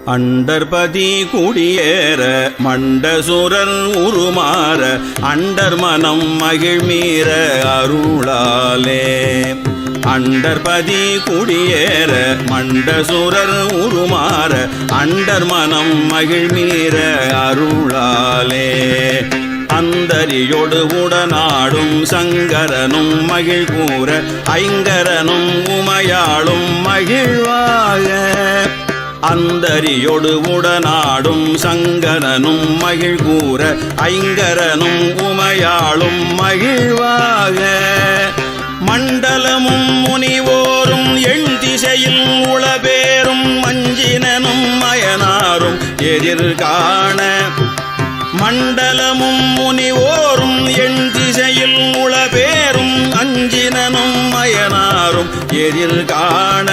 அண்டர்பதி குடியேற மண்டசுரர் உருமாற அண்டர் மனம் மகிழ்மீற அருளாலே. அண்டர்பதி குடியேற மண்டசுரர் உருமாற அண்டர் மனம் மகிழ்மீற அருளாலே. அந்தரியோடு உடனாடும் சங்கரனும் மகிழ் கூற ஐங்கரனும் உமையாளும் மகிழ்வாக. அந்தரியோடு உடனாடும் சங்கரனும் மகிழ் கூற ஐங்கரனும் உமையாளும் மகிழ்வாக. மண்டலமும் முனிவோரும் எண் திசையில் உளபேரும் மஞ்சினனும் மயனாரும் எதிர்காண. மண்டலமும் முனிவோரும் எண் திசையில் உளபேரும் அஞ்சினனும் மயனாரும் எதிர்காண.